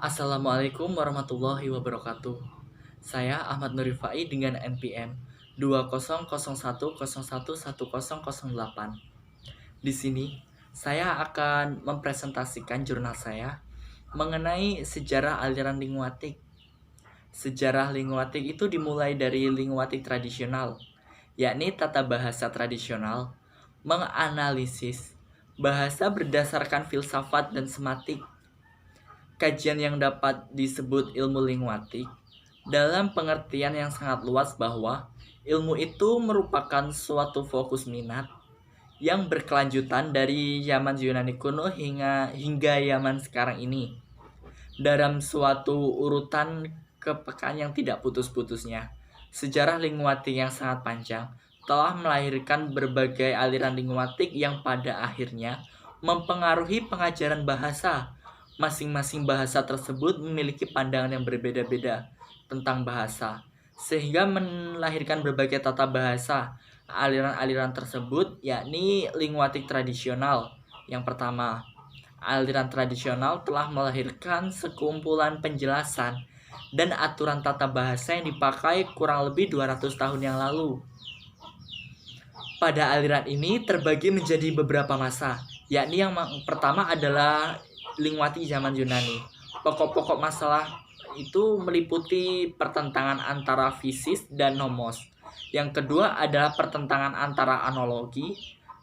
Assalamualaikum warahmatullahi wabarakatuh. Saya Ahmad Nurifai dengan NPM 200101111008. Di sini, saya akan mempresentasikan jurnal saya mengenai sejarah aliran linguatik. Sejarah linguatik itu dimulai dari linguatik tradisional, yakni tata bahasa tradisional, menganalisis bahasa berdasarkan filsafat dan sematik. Kajian yang dapat disebut ilmu linguatik dalam pengertian yang sangat luas bahwa ilmu itu merupakan suatu fokus minat yang berkelanjutan dari zaman Yunani kuno hingga zaman sekarang ini dalam suatu urutan kepekaan yang tidak putus-putusnya. Sejarah linguatik yang sangat panjang telah melahirkan berbagai aliran linguatik yang pada akhirnya mempengaruhi pengajaran bahasa. Masing-masing bahasa tersebut memiliki pandangan yang berbeda-beda tentang bahasa, sehingga melahirkan berbagai tata bahasa. Aliran-aliran tersebut yakni linguatik tradisional. Yang pertama, aliran tradisional telah melahirkan sekumpulan penjelasan dan aturan tata bahasa yang dipakai kurang lebih 200 tahun yang lalu. Pada aliran ini terbagi menjadi beberapa masa, yakni yang pertama adalah linguatik zaman Yunani. Pokok-pokok masalah itu meliputi pertentangan antara fisis dan nomos. Yang kedua adalah pertentangan antara analogi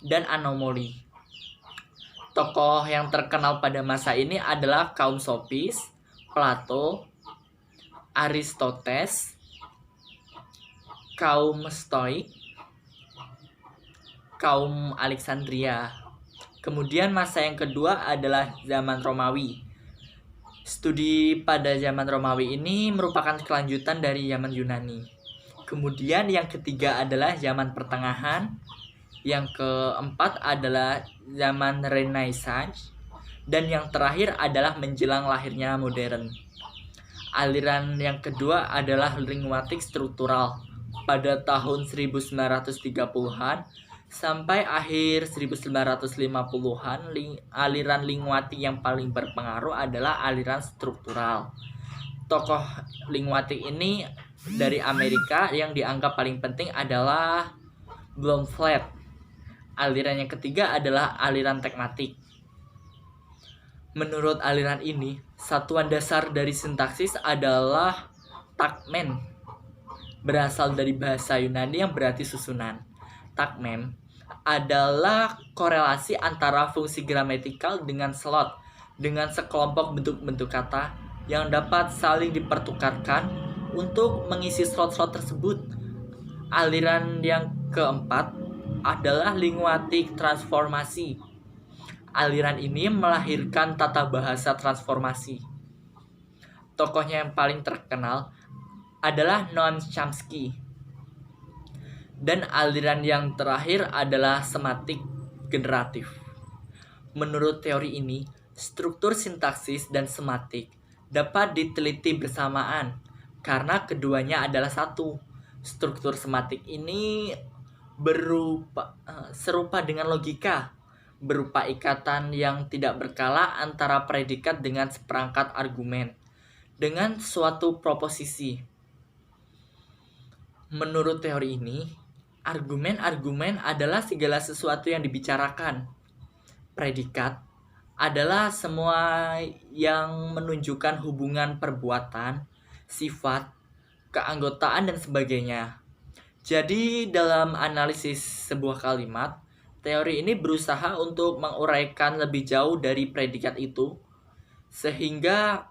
dan anomali. Tokoh yang terkenal pada masa ini adalah kaum Sofis, Plato, Aristoteles, kaum Stoik, kaum Alexandria. Kemudian masa yang kedua adalah zaman Romawi. Studi pada zaman Romawi ini merupakan kelanjutan dari zaman Yunani. Kemudian yang ketiga adalah zaman pertengahan. Yang keempat adalah zaman Renaissance. Dan yang terakhir adalah menjelang lahirnya modern. Aliran yang kedua adalah linguatik struktural. Pada tahun 1930-an sampai akhir 1950-an, aliran linguatik yang paling berpengaruh adalah aliran struktural. Tokoh linguatik ini dari Amerika yang dianggap paling penting adalah Bloomfield. Aliran yang ketiga adalah aliran tekmatik. Menurut aliran ini, satuan dasar dari sintaksis adalah tagmen, berasal dari bahasa Yunani yang berarti susunan. Tagmen adalah korelasi antara fungsi gramatikal dengan slot, dengan sekelompok bentuk-bentuk kata yang dapat saling dipertukarkan untuk mengisi slot-slot tersebut. Aliran yang keempat adalah linguatik transformasi. Aliran ini melahirkan tata bahasa transformasi. Tokohnya yang paling terkenal adalah Noam Chomsky. Dan aliran yang terakhir adalah sematik generatif. Menurut teori ini, struktur sintaksis dan sematik dapat diteliti bersamaan karena keduanya adalah satu. Struktur sematik ini serupa dengan logika, berupa ikatan yang tidak berkala antara predikat dengan seperangkat argumen dengan suatu proposisi. Menurut teori ini, argumen-argumen adalah segala sesuatu yang dibicarakan. Predikat adalah semua yang menunjukkan hubungan perbuatan, sifat, keanggotaan, dan sebagainya. Jadi dalam analisis sebuah kalimat, teori ini berusaha untuk menguraikan lebih jauh dari predikat itu, sehingga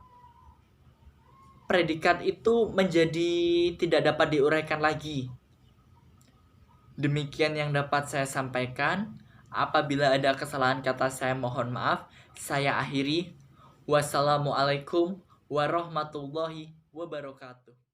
predikat itu menjadi tidak dapat diuraikan lagi. Demikian yang dapat saya sampaikan. Apabila ada kesalahan kata saya mohon maaf. Saya akhiri. Wassalamualaikum warahmatullahi wabarakatuh.